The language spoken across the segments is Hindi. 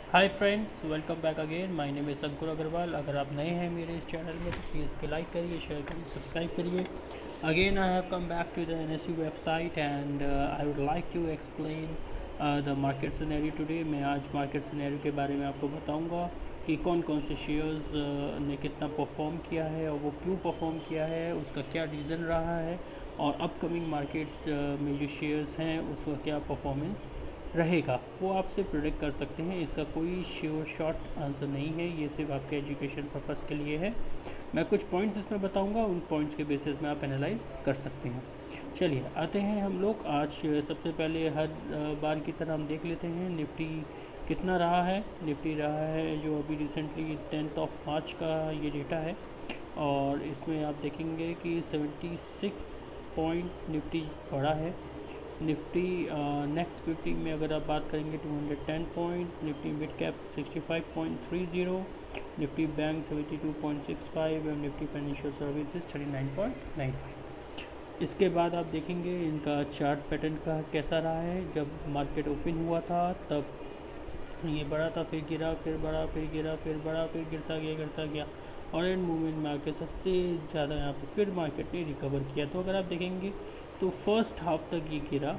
Hi friends, welcome back again. My name is Ankur Agrawal. अगर आप नए हैं मेरे इस चैनल में तो प्लीज़ के लाइक करिए, शेयर करिए, सब्सक्राइब करिए। Again I have come back to the NSU website and I would like to explain the market scenario today. मैं आज मार्केट सिनेरियो के बारे में आपको बताऊंगा कि कौन कौन से शेयर्स ने कितना परफॉर्म किया है और वो क्यों परफॉर्म किया है, उसका क्या रीज़न रहा है और अपकमिंग मार्केट में जो शेयर्स हैं उसका क्या परफॉर्मेंस रहेगा वो आपसे प्रोडिक्ट कर सकते हैं। इसका कोई श्योर शॉर्ट आंसर नहीं है, ये सिर्फ आपके एजुकेशन पर्पज़ के लिए है। मैं कुछ पॉइंट्स इसमें बताऊंगा, उन पॉइंट्स के बेसिस में आप एनालाइज कर सकते हैं। चलिए आते हैं हम लोग। आज सबसे पहले हर बार की तरह हम देख लेते हैं निफ्टी कितना रहा है। निफ्टी रहा है जो अभी रिसेंटली 10 मार्च का ये डेटा है और इसमें आप देखेंगे कि 76 पॉइंट निफ्टी बढ़ा है। निफ्टी नेक्स्ट 50 में अगर आप बात करेंगे 210 points, Nifty mid cap 65.30, Nifty bank 72.65 और निफ्टी फाइनेंशियल सर्विसेज 39.95। इसके बाद आप देखेंगे इनका चार्ट पैटर्न का कैसा रहा है। जब मार्केट ओपन हुआ था तब ये बढ़ा था, फिर गिरा, फिर बढ़ा, फिर गिरा, फिर बढ़ा, फिर गिरता गया और एंड मूवमेंट में आके सबसे ज़्यादा यहाँ पे फिर मार्केट ने रिकवर किया। तो अगर आप देखेंगे तो फर्स्ट हाफ तक ये गिरा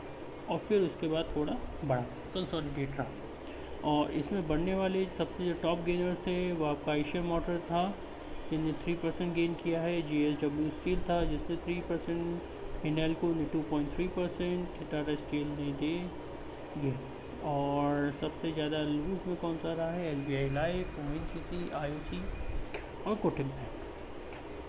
और फिर उसके बाद थोड़ा बढ़ा, कंसोलिडेट रहा। और इसमें बढ़ने वाले सबसे जो टॉप गेनर्स थे वो आपका एशियन मोटर था जिसने 3% गेन किया है, JSW स्टील था जिसने 3%, हिंडाल्को ने 2.3%, टाटा स्टील ने दे ये। और सबसे ज़्यादा लूज में कौन सा रहा है? SBI लाइफ, ONGC, IOC और कोटक बैंक।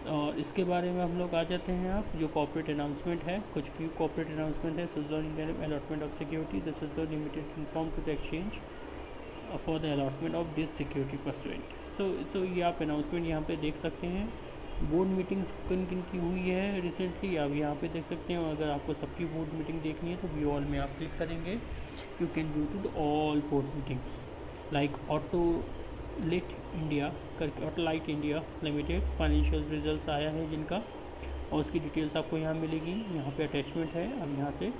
और इसके बारे में हम लोग आ जाते हैं। आप जो कॉर्पोरेट अनाउंसमेंट है, कुछ फ्यू कॉर्पोरेट अनाउंसमेंट है। Suzlon India allotment of security, the Suzlon limited inform to the exchange for the allotment of this security pursuant. So ये आप अनाउंसमेंट यहाँ पे देख सकते हैं। बोर्ड मीटिंग्स किन किन की हुई है रिसेंटली आप यहाँ पे देख सकते हैं। अगर आपको सबकी बोर्ड मीटिंग देखनी है तो व्यू ऑल में आप क्लिक करेंगे। You can go to the all board meetings like Autolite India करके, Autolite India limited financial results आया है जिनका, और उसकी डिटेल्स आपको यहाँ मिलेगी। यहाँ पे अटैचमेंट है, आप यहाँ से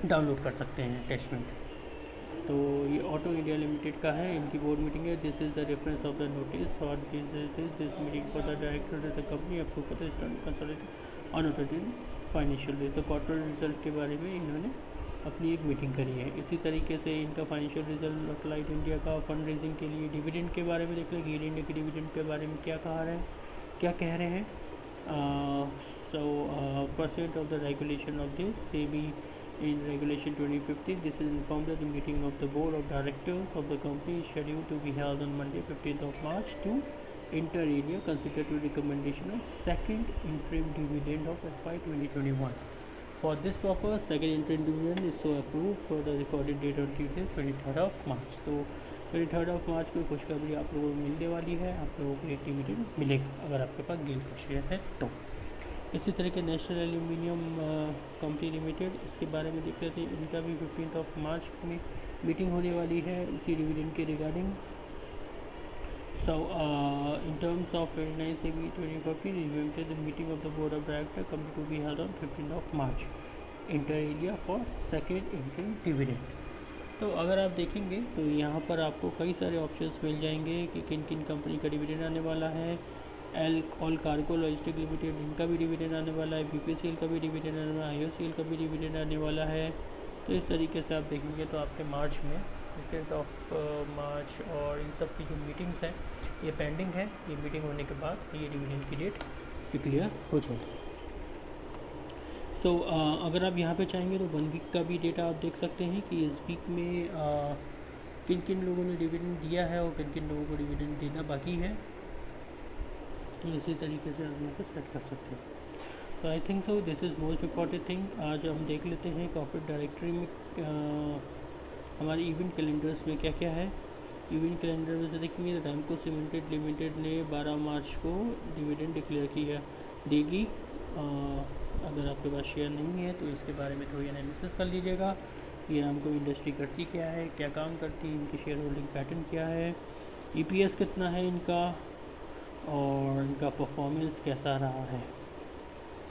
डाउनलोड कर सकते हैं अटैचमेंट। तो ये ऑटो इंडिया लिमिटेड का है, इनकी बोर्ड मीटिंग है। This is the reference of the notice और this meeting for the director of the company approve for the consolidated unaudited financial result. तो क्वार्टर रिजल्ट के बारे में इन्होंने अपनी एक मीटिंग करी है। इसी तरीके से इनका फाइनेंशियल रिजल्ट ऑटोलाइट इंडिया का फंड रेजिंग के लिए डिविडेंड के बारे में देख लें। गेल इंडिया के डिविडेंड के बारे में क्या कहा रहे हैं, क्या कह रहे हैं। So percent of the regulation of this SEBI in regulation 2015, this is informed that the meeting of the board of directors of the company is scheduled to be held on Monday 15th of March to inter alia consider to recommendation of second interim dividend of FY 2021. For this purpose second interim dividend is so approved for the recorded date on Tuesday 23rd of March. तो 23rd of March को खुशखबरी आप लोगों को मिलने वाली है, आप लोगों को एक डिविडेंड मिलेगा अगर आपके पास गेल का शेयर है तो। इसी तरह के नेशनल एल्यूमिनियम कंपनी लिमिटेड, इसके बारे में देख लेते हैं। इनका भी 15 मार्च में मीटिंग होने वाली है इसी डिविडेंड के regarding. So in terms of 29 SEBI 2014 invented the meeting of the board of director company to be held on 15 March inter alia for second interim dividend. तो अगर आप देखेंगे तो यहाँ पर आपको कई सारे ऑप्शंस मिल जाएंगे कि किन किन कंपनी का डिविडेंड आने वाला है। ऑल कार्गो लॉजिस्टिक लिमिटेड, इनका भी डिविडेंड आने वाला है। BPCL का भी डिविडेंड आने वाला है। IOCL का भी डिविडेंड आने वाला है। तो इस तरीके से आप देखेंगे तो आपके मार्च में 15th ऑफ मार्च और इन सब की जो मीटिंग्स हैं ये पेंडिंग है। ये मीटिंग होने के बाद ये डिविडेंड की डेट क्लियर हो जाएगी। सो अगर आप यहाँ पे चाहेंगे तो 1 वीक का भी डेटा आप देख सकते हैं कि इस वीक में किन किन लोगों ने डिविडेंड दिया है और किन किन लोगों को डिविडेंड देना बाकी है। इसी तरीके से आप यहाँ पर सेट कर सकते हैं। तो I think so this is most important thing. आज हम देख लेते हैं कॉर्पोरेट डायरेक्टरी में हमारे इवेंट कैलेंडर्स में क्या क्या है। इवेंट कैलेंडर में से देखेंगे तो रैमको सीमेंटेड लिमिटेड ने 12 मार्च को डिविडेंड डिक्लेयर किया देगी। अगर आपके पास शेयर नहीं है तो इसके बारे में थोड़ी एनालिसिस कर लीजिएगा। ये रैमको इंडस्ट्री करती क्या है, क्या काम करती है, इनकी शेयर होल्डिंग पैटर्न क्या है, EPS कितना है इनका और इनका परफॉर्मेंस कैसा रहा है।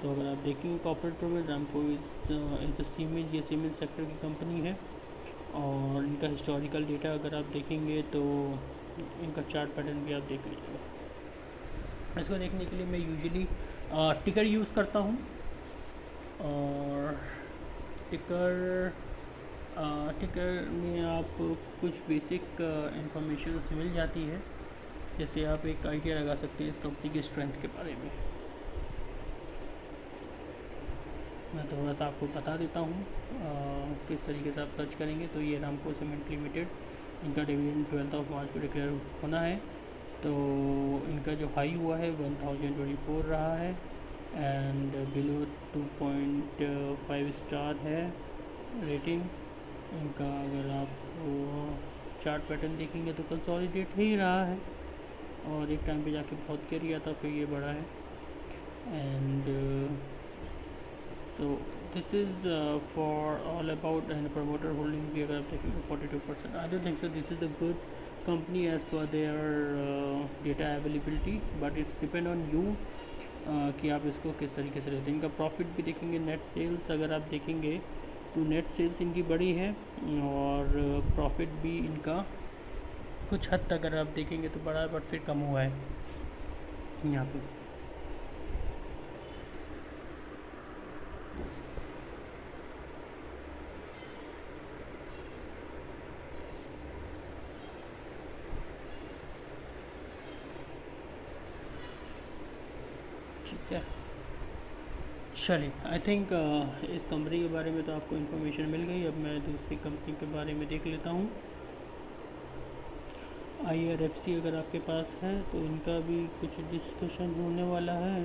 तो अगर आप देखेंगे कॉर्पोरेट में रैमको इज सीमेंट, ये सीमेंट सेक्टर की कंपनी है और इनका हिस्टोरिकल डेटा अगर आप देखेंगे तो इनका चार्ट पैटर्न भी आप देख लीजिएगा। इसको देखने के लिए मैं यूजुअली टिकर यूज़ करता हूँ, और टिकर में आप कुछ बेसिक इंफॉर्मेशन मिल जाती है, जैसे आप एक आइडिया लगा सकते हैं इस कंपनी की स्ट्रेंथ के बारे में। मैं थोड़ा सा आपको बता देता हूँ किस तरीके से आप सर्च करेंगे। तो ये रामको सीमेंट लिमिटेड, इनका डिविडेंड 12 मार्च को डिक्लेयर होना है। तो इनका जो हाई हुआ है 1024 रहा है, एंड बिलो 2.5 स्टार है रेटिंग इनका। अगर आप चार्ट पैटर्न देखेंगे तो कंसोलिडेट ही रहा है, और एक टाइम पे जाके बहुत गिर गया था, फिर ये बढ़ा है। And so this is for all about and promoter holding भी अगर आप देखेंगे 42%। I don't think so this is a good company as per their data availability, but it's depend on you कि आप इसको किस तरीके से लेते हैं। इनका प्रॉफिट भी देखेंगे, नेट सेल्स अगर आप देखेंगे तो नेट सेल्स इनकी बड़ी है, और प्रॉफिट भी इनका कुछ हद तक अगर आप देखेंगे तो बड़ा है, बट फिर कम हुआ है यहाँ पे। ठीक है, चलिए आई थिंक इस कंपनी के बारे में तो आपको इन्फॉर्मेशन मिल गई। अब मैं दूसरी कंपनी के बारे में देख लेता हूँ। IRFC अगर आपके पास है तो इनका भी कुछ डिस्कशन होने वाला है।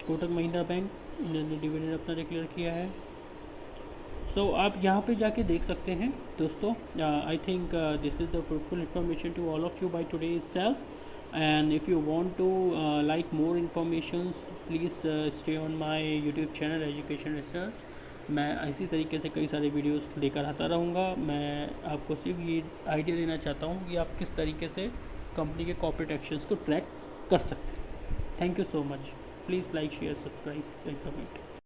कोटक महिंद्रा बैंक, इन्होंने डिविडेंड अपना डिक्लेयर किया है। सो आप यहाँ पे जाके देख सकते हैं दोस्तों। I think this is the fruitful information to all of you bye today itself, and if you want to like more informations please stay on my YouTube channel Education Research। मैं इसी तरीके से कई सारे वीडियोस लेकर आता रहूँगा। मैं आपको सिर्फ ये आइडिया देना चाहता हूँ कि आप किस तरीके से कंपनी के कॉर्पोरेट एक्शंस को ट्रैक कर सकते हैं। Thank you so much. Please like share subscribe and comment.